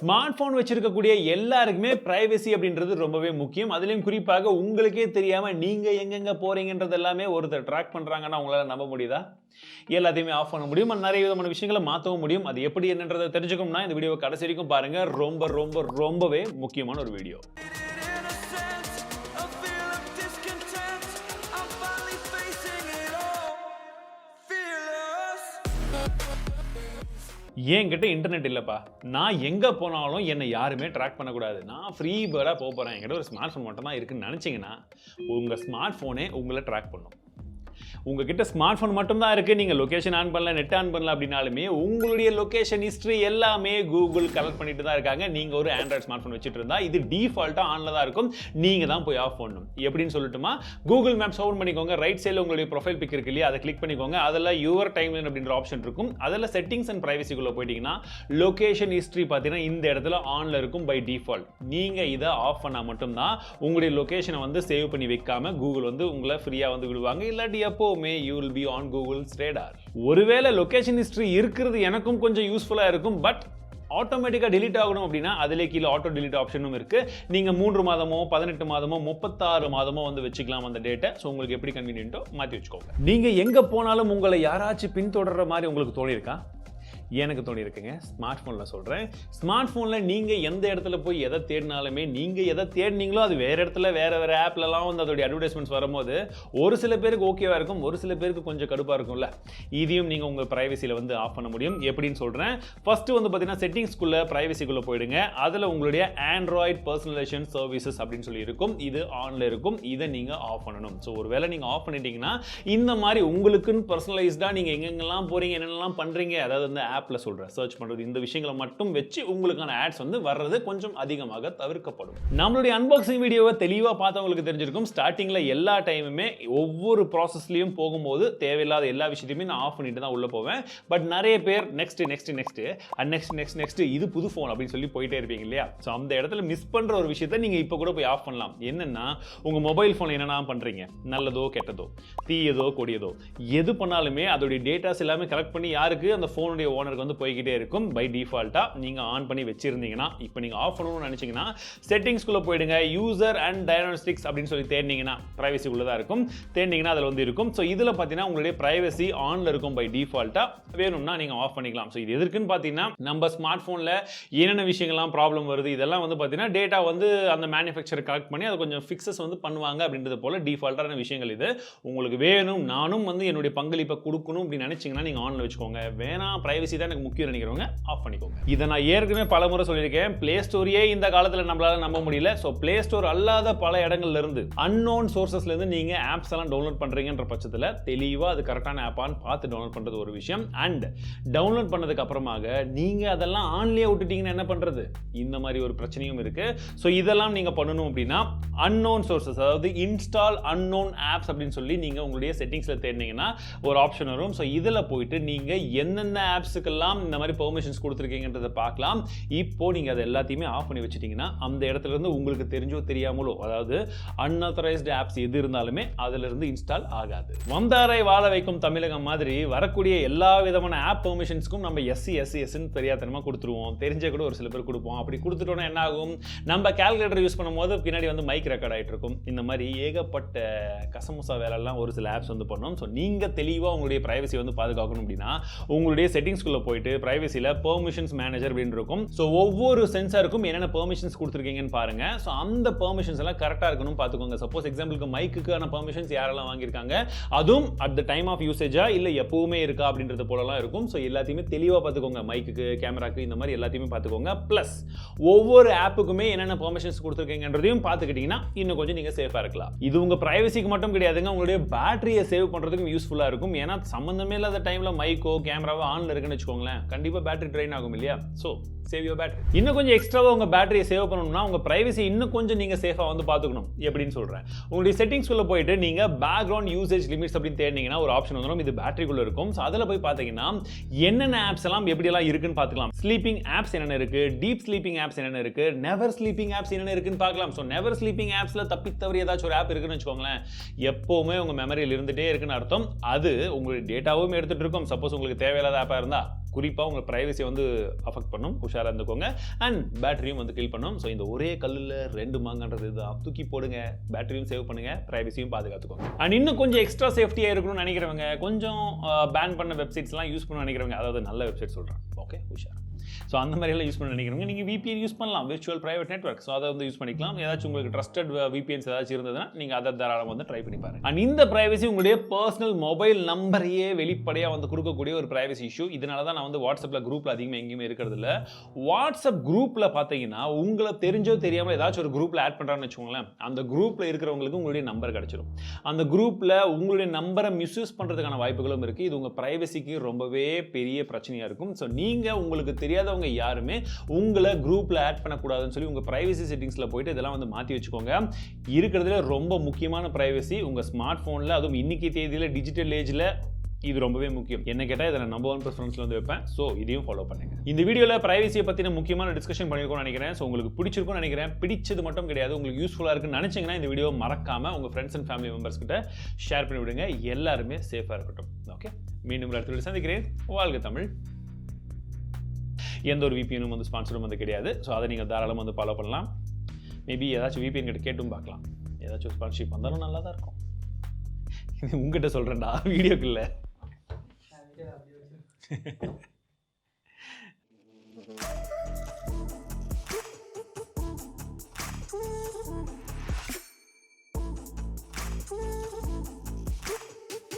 Smart phone வச்சிருக்கக்கூடிய எல்லாருக்குமே privacy அப்படின்றது ரொம்பவே முக்கியம். அதிலும் குறிப்பாக உங்களுக்கே தெரியாம நீங்க எங்கெங்க போறீங்கன்றது எல்லாமே ஒருத்தர் ட்ராக் பண்றாங்கன்னா உங்களால நம்ப முடியுதா? எல்லாத்தையுமே ஆஃப் பண்ண முடியும், நிறைய விதமான விஷயங்களை மாற்றவும் முடியும். அது எப்படி என்னன்றதை தெரிஞ்சுக்கணும்னா இந்த வீடியோவை கடைசி வரைக்கும் பாருங்க. ரொம்பவே முக்கியமான ஒரு வீடியோ. என்கிட்ட இன்டர்நெட் இல்லப்பா, நான் எங்க போனாலும் என்னை யாருமே ட்ராக் பண்ணக்கூடாது, நான் ஃப்ரீ பேர்டா போறேன், என்கிட்ட ஒரு ஸ்மார்ட் போன் மட்டும் தான் இருக்குன்னு நினைச்சீங்கன்னா உங்க ஸ்மார்ட் போனே உங்களை ட்ராக் பண்ணும். உங்ககிட்ட ஸ்மார்ட் போன் மட்டும் தான் இருக்கு, நீங்க லொகேஷன் ஆன் பண்ணல, நெட் ஆன் பண்ணல அப்படினாலுமே உங்களுடைய லொகேஷன் ஹிஸ்டரி எல்லாமே கூகுள் கலெக்ட் பண்ணிட்டு தான் இருக்காங்க. நீங்க ஒரு ஆண்ட்ராய்டு ஸ்மார்ட் போன் வச்சிட்டு இருந்தா இது டிஃபால்ட்டா ஆன்ல தான் இருக்கும், நீங்க தான் போய் ஆஃப் பண்ணணும். எப்படின்னு சொல்லட்டுமா? கூகுள் மேப்ஸ் ஓபன் பண்ணிக்கோங்க, ரைட் சைடுல உங்களுடைய ப்ரொஃபைல் பிக் இருக்கு இல்லையா, அதை கிளிக் பண்ணிக்கோங்க. அதில் யுவர் டைம்லைன் அப்படின்ற ஆப்ஷன் இருக்கும். அதில் செட்டிங்ஸ் அண்ட் பிரைவசிக்குள்ள போயிட்டீங்கன்னா லொகேஷன் ஹிஸ்டரி பார்த்தீங்கன்னா இந்த இடத்துல ஆன்ல இருக்கும் பை டிஃபால்ட். நீங்க இதை ஆஃப் பண்ணா மட்டும் தான் உங்களுடைய லொகேஷனை வந்து சேவ் பண்ணி வைக்காம கூகுள் வந்து உங்களை ஃப்ரீயா வந்து விடுவாங்க. இல்லாட்டி எப்போவுமே you will be on Google's radar. ஒருவேளை லொகேஷன் ஹிஸ்டரி இருக்கிறது எனக்கும் கொஞ்சம் யூஸ்ஃபுல்லா இருக்கும், பட் ஆட்டோமேட்டிக்கா delete ஆகணும் அப்படின்னா அதிலே கீழே ஆட்டோ delete ஆப்ஷனும் இருக்கு. நீங்க 3 மாதமோ 18 மாதமோ 36 மாதமோ வந்து வச்சுக்கலாம் அந்த டேட்டை. ஸோ உங்களுக்கு எப்படி கன்வீனியன்ட்டோ மாற்றி வச்சுக்கோங்க. நீங்க எங்க போனாலும் உங்களை யாராச்சும் பின்தொடர்ற மாதிரி உங்களுக்கு தோணியிருக்கா? எனக்கு தோணி இருக்குங்க. ஸ்மார்ட் ஃபோனில் சொல்கிறேன். ஸ்மார்ட் ஃபோனில் நீங்கள் எந்த இடத்துல போய் எதை தேடினாலுமே நீங்கள் எதை தேடினீங்களோ அது வேறு இடத்துல வேறு ஆப்லலாம் வந்து அதோடைய அட்வர்டைஸ்மெண்ட்ஸ் வரும்போது ஒரு சில பேருக்கு ஓகேவாக இருக்கும், ஒரு சில பேருக்கு கொஞ்சம் கடுப்பாக இருக்கும்ல. இதையும் நீங்கள் உங்கள் ப்ரைவசியில் வந்து ஆஃப் பண்ண முடியும். எப்படின்னு சொல்கிறேன். ஃபஸ்ட்டு வந்து பார்த்தீங்கன்னா செட்டிங்ஸ்குள்ளே ப்ரைவசிக்குள்ளே போயிடுங்க. அதில் உங்களுடைய ஆண்ட்ராய்ட் பர்சனலைசேஷன் சர்வீசஸ் அப்படின்னு சொல்லி இருக்கும், இது ஆனில் இருக்கும். இதை நீங்கள் ஆஃப் பண்ணணும். ஸோ ஒரு வேளை நீங்கள் ஆஃப் பண்ணிட்டீங்கன்னா இந்த மாதிரி உங்களுக்குன்னு பர்சனலைஸ்டாக நீங்கள் எங்கெங்கெல்லாம் போகிறீங்க என்னென்னலாம் பண்ணுறீங்க, அதாவது வந்து ஆப்ல சொல்ற சர்ச் பண்றது இந்த விஷயங்களை மட்டும் வச்சு உங்களுக்கான ஆட்ஸ் வந்து வர்றது கொஞ்சம் அதிகமாக தவிர்க்கப்படும். நம்மளுடைய அன்பாக்சிங் வீடியோவை தெளிவா பார்த்தவங்களுக்கு தெரிஞ்சிருக்கும். ஸ்டார்டிங்ல எல்லா டைமுமே ஒவ்வொரு ப்ராசஸ்லயும் போகும்போது தேவையில்லாத எல்லா விஷயத்தையுமே நான் ஆஃப் பண்ணிட்டு தான் உள்ள போவேன். பட் நிறைய பேர் நெக்ஸ்ட் இது புது போன் அப்படின்னு சொல்லி போயிட்டே இருப்பீங்க இல்லையா? ஸோ அந்த இடத்துல மிஸ் பண்ற ஒரு விஷயத்தை நீங்க இப்ப கூட போய் ஆஃப் பண்ணலாம். என்னன்னா உங்க மொபைல் போன் என்னென்ன பண்றீங்க, நல்லதோ கெட்டதோ தீயதோ கொடியதோ எது பண்ணாலுமே அதோடைய டேட்டாஸ் எல்லாமே கலெக்ட் பண்ணி யாருக்கு, அந்த போனுடைய ஓனர் வந்து போய்கிட்டே இருக்கும். பை டிஃபால்ட்டா நீங்க ஆன் பண்ணி வச்சிருந்தீங்கன்னா இப்போ நீங்க ஆஃப் பண்ணணும்னு நினைச்சீங்கன்னா செட்டிங்ஸ்குள்ள போயிடுங்க. யூசர் அண்ட் டயக்னோஸ்டிக்ஸ் அப்படின்னு சொல்லி தேடினீங்கன்னா பிரைவசி உள்ள தான் இருக்கும். தேடினீங்கன்னா அதில் வந்து இருக்கும். ஸோ இதில் பார்த்தீங்கன்னா உங்களுடைய பிரைவசி ஆன்ல இருக்கும் பை டிஃபால்ட்டா. வேணும்னா நீங்க ஆஃப் பண்ணிக்கலாம். ஸோ இது எதுக்குன்னு பார்த்தீங்கன்னா நம்ம ஸ்மார்ட் போன்ல என்னென்ன விஷயங்கள்லாம் ப்ராப்ளம் வருது இதெல்லாம் வந்து பார்த்தீங்கன்னா டேட்டா வந்து அந்த மேனுஃபேக்சர் கலெக்ட் பண்ணி அதை கொஞ்சம் ஃபிக்ஸஸ் வந்து பண்ணுவாங்க அப்படின்றது போல டிஃபால்ட்டான விஷயங்கள் இது. உங்களுக்கு வேணும் நானும் வந்து என்னுடைய பங்களிப்பை கொடுக்கணும் அப்படின்னு நினைச்சீங்கன்னா நீங்க ஆன்ல வச்சுக்கோங்க. வேணாம் பிரைவசி தான் எனக்கு முக்கியம் நினைக்கிறவங்க ஆஃப் பண்ணிக்கோங்க. இதை நான் ஏற்கனவே பல முறை சொல்லியிருக்கேன். பிளே ஸ்டோரியே இந்த காலத்தில் நம்மளால நம்ப முடியல. ஸோ பிளே ஸ்டோர் அல்லாத பல இடங்கள்ல இருந்து அன்னோன் சோர்சஸ்ல இருந்து நீங்க ஆப்ஸ் எல்லாம் டவுன்லோட் பண்றீங்கன்ற பட்சத்தில் தெளிவா அது கரெக்டான ஆப்பான்னு பார்த்து டவுன்லோட் பண்றது ஒரு விஷயம். அண்ட் டவுன்லோட் பண்ணதுக்கு அப்புறமாக நீங்க அதெல்லாம் ஆன்லயே விட்டுட்டீங்கன்னா என்ன பண்றது? இந்த மாதிரி ஒரு பிரச்சனையும் இருக்கு. ஸோ இதெல்லாம் நீங்க பண்ணணும் அப்படின்னா அன்னோன் சோர்சஸ், அதாவது இன்ஸ்டால் அன்னோன் ஆப்ஸ் அப்படின்னு சொல்லி நீங்க உங்களுடைய செட்டிங்ஸ்ல தேடினீங்கன்னா ஒரு ஆப்ஷன் வரும். ஸோ இதுல போயிட்டு நீங்க என்னென்ன ஆப்ஸுக்கு இந்த மாதிரி பெர்மிஷன்ஸ் கொடுத்திருக்கீங்கன்றதை பார்க்கலாம். இப்போ நீங்க அதை எல்லாத்தையுமே ஆஃப் பண்ணி வச்சிட்டீங்கன்னா அந்த இடத்துல இருந்து உங்களுக்கு தெரிஞ்சோ தெரியாமலோ, அதாவது அன்ஆத்தரைஸ்டு ஆப்ஸ் எது இருந்தாலுமே அதுல இருந்து இன்ஸ்டால் ஆகாது. வந்தாரை வாழ வைக்கும் தமிழகம் மாதிரி வரக்கூடிய எல்லா விதமான ஆப் பெர்மிஷன்ஸ்க்கும் நம்ம எஸ்ன்னு தெரியாதனமா கொடுத்துருவோம். தெரிஞ்ச கூட ஒரு சில பேர் கொடுப்போம். அப்படி கொடுத்துட்டோம்னா என்ன ஆகும்? நம்ம கால்குலேட்டர் யூஸ் பண்ணும்போது பின்னாடி வந்து மைக் ரெக்கார்ட் ஆகிட்டு இருக்கும். இந்த மாதிரி ஏகப்பட்ட கசமுசா வேலைலாம் ஒரு சில ஆப்ஸ் வந்து பண்ணும். ஸோ நீங்க தெளிவா உங்களுடைய பிரைவசி வந்து பாதுகாக்கணும் அப்படின்னா உங்களுடைய செட்டிங்ஸ்குள்ள போயிட்டு பிரைவசில பெர்மிஷன்ஸ் மேனேஜர் அப்படின்னு இருக்கும். சோ ஒவ்வொரு சென்சாருக்கும் என்னென்ன பெர்மிஷன்ஸ் கொடுத்திருக்கீங்கன்னு பாருங்க. சோ அந்த பெர்மிஷன்ஸ் எல்லாம் கரெக்ட்டா இருக்கணும் பாத்துக்கோங்க. சப்போஸ் எக்ஸாம்பிளுக்கு மைக்குக்கான பெர்மிஷன்ஸ் யாரெல்லாம் வாங்கியிருக்காங்க, அதுவும் அட் த டைம் ஆஃப் யூசேஜா இல்ல எப்பவுமே இருக்கா அப்படின்றது போலலாம் இருக்கும். சோ எல்லாத்தையுமே தெளிவா பாத்துக்கோங்க. மைக்குக்கு, கேமராக்கு, இந்த மாதிரி எல்லாத்தையுமே பாத்துக்கோங்க. பிளஸ் ஒவ்வொரு ஆப்புக்குமே என்னென்ன பெர்மிஷன்ஸ் கொடுத்திருக்கீங்கன்றதையும் பாத்துக்கிட்டீங்கன்னா இன்னும் கொஞ்சம் நீங்க சேஃபா இருக்கலாம். இது உங்க பிரைவசிக்கு மட்டும் கிடையாதுங்க, உங்களுடைய பேட்டரியை சேவ் பண்றதுக்கும் யூஸ்ஃபுல்லா இருக்கும். ஏன்னா சம்பந்தமே இல்லாத டைம்ல மைக்கோ கேமராவோ ஆன்ல இருக்குன்னு வச்சுக்கோங்களேன், கண்டிப்பா பேட்டரி ட்ரைன் ஆகும் இல்லையா? So save your battery. இன்னும் கொஞ்சம் எக்ஸ்ட்ராவா உங்க பேட்டரியை சேவ் பண்ணணும்னா உங்க பிரைவசி இன்னும் கொஞ்சம் நீங்க சேஃபா வந்து பாத்துக்கணும். எப்படின்னு சொல்றேன். உங்களுடைய செட்டிங்ஸ்குள்ள போயிட்டு நீங்க பேக்ரவுண்ட் யூசேஜ் லிமிட்ஸ் அப்படின்னு தேடினீங்கன்னா ஒரு ஆப்ஷன் வந்துடும். இது பேட்டரிக்குள்ள இருக்கும். சோ அதுல போய் பாத்தீங்கன்னா என்னென்ன ஆப்ஸ் எல்லாம் எப்படி எல்லாம் இருக்குன்னு பாத்துக்கலாம். ஸ்லீப்பிங் ஆப்ஸ் என்னென்ன இருக்கு, டீப் ஸ்லீப்பிங் ஆப்ஸ் என்னென்ன இருக்கு, நெவர் ஸ்லீப்பிங் ஆப்ஸ் என்னென்ன இருக்குன்னு பார்க்கலாம். சோ நெவர் ஸ்லீப்பிங் ஆப்ஸ்ல தப்பி தவறி ஏதாச்சும் ஒரு ஆப் இருக்குன்னு வச்சுக்கோங்களேன், எப்பவுமே உங்க மெமரியில் இருந்துட்டே இருக்குன்னு அர்த்தம். அது உங்களுடைய டேட்டாவும் எடுத்துட்டு இருக்கும். சப்போஸ் உங்களுக்கு தேவையில்லாத ஆப்பா இருந்தா குறிப்பாக உங்கள் ப்ரைவசியை வந்து அஃபெக்ட் பண்ணும். உஷாராக இருந்துக்கோங்க. அண்ட் பேட்டரியும் வந்து கில் பண்ணும். ஸோ இந்த ஒரே கல்லில் 2 மாங்கன்றது இதுதான். தூக்கி போடுங்க, பேட்டரியும் சேவ் பண்ணுங்கள், ப்ரைவசியும் பாதுகாத்துக்கோங்க. அண்ட் இன்னும் கொஞ்சம் எக்ஸ்ட்ரா சேஃப்டியாக இருக்கணும்னு நினைக்கிறவங்க, கொஞ்சம் பேன் பண்ண வெப்சைட்ஸ்லாம் யூஸ் பண்ண நினைக்கிறவங்க, அதாவது நல்ல வெப்சைட் சொல்கிறேன், ஓகே, உஷார். ஸோ அந்த மாதிரியெல்லாம் யூஸ் பண்ண நினைக்கிறவங்க நீங்கள் VPN யூஸ் பண்ணலாம், விர்ச்சுவல் ப்ரைவேட் நெட்வொர்க். ஸோ அதை வந்து யூஸ் பண்ணிக்கலாம். ஏதாச்சும் உங்களுக்கு ட்ரஸ்டட் VPNs ஏதாச்சும் இருந்ததுன்னா நீங்கள் அதை தாராளமாக வந்து ட்ரை பண்ணி பாருங்க. அண்ட் இந்த ப்ரைவசி உங்களுடைய பர்சனல் மொபைல் நம்பரையே வெளிப்படையாக வந்து கொடுக்கக்கூடிய ஒரு ப்ரைவசி இஷ்யூ. இதனால தான் நான் வந்து வாட்ஸ்அப்பில் குரூப்பில் அதிகமாக எங்கேயுமே இருக்கிறது இல்லை. வாட்ஸ்அப் குரூப்பில் பார்த்தீங்கன்னா உங்களை தெரிஞ்சோ தெரியாமல் ஏதாச்சும் ஒரு குரூப்பில் ஆட் பண்ணுறான்னு வச்சுக்கோங்களேன், அந்த குரூப்பில் இருக்கிறவங்களுக்கு உங்களுடைய நம்பர் கிடச்சிடும். அந்த குரூப்பில் உங்களுடைய நம்பரை மிஸ்யூஸ் பண்ணுறதுக்கான வாய்ப்புகளும் இருக்குது. இது உங்கள் ப்ரைவசிக்கு ரொம்பவே பெரிய பிரச்சனையாக இருக்கும். ஸோ நீங்கள் உங்களுக்கு தெரியாதவங்க யாருமே உங்களை குரூப்பில் ஆட் பண்ணக்கூடாதுன்னு சொல்லி உங்கள் ப்ரைவசி செட்டிங்ஸில் போயிட்டு இதெல்லாம் வந்து மாற்றி வச்சுக்கோங்க. இருக்கிறதுல ரொம்ப முக்கியமான ப்ரைவசி உங்கள் ஸ்மார்ட் ஃபோனில், அதுவும் இன்னைக்கு தேதியில் டிஜிட்டல் ஏஜில் இது ரொம்பவே முக்கியம். என்ன கேட்டால் இதை நான் நம்பர் 1 ப்ரிஃபரன்ஸில் வந்து வைப்பேன். ஸோ இதையும் ஃபாலோ பண்ணுங்க. இந்த வீடியோவில் ப்ரைவசியை பற்றின முக்கியமான டிஸ்கஷன் பண்ணியிருக்கோம்னு நினைக்கிறேன். ஸோ உங்களுக்கு பிடிச்சிருக்கும்னு நினைக்கிறேன். பிடிச்சது மட்டும் கிடையாது, உங்களுக்கு யூஸ்ஃபுல்லாக இருக்குன்னு நினச்சிங்கன்னா இந்த வீடியோ மறக்காமல் உங்கள் ஃப்ரெண்ட்ஸ் அண்ட் ஃபேமிலி மெம்பர்ஸ் கிட்ட ஷேர் பண்ணி விடுங்க. எல்லாருமே சேஃபாக இருக்கட்டும். ஓகே, மீண்டும் அடுத்த வீடியோ சந்திக்கிறேன். வாழ்க தமிழ். எந்த ஒரு VPNும் வந்து ஸ்பான்சரும் வந்து கிடையாது. ஸோ அதை நீங்கள் தாராளமாக வந்து ஃபாலோ பண்ணலாம். மேபி ஏதாச்சும் VPN கிட்ட கேட்டும் பார்க்கலாம். ஏதாச்சும் ஸ்பான்சர்ஷிப் வந்தாலும் நல்லா தான் இருக்கும். இது உங்ககிட்ட சொல்கிறேன்டா, வீடியோக்கு இல்லை.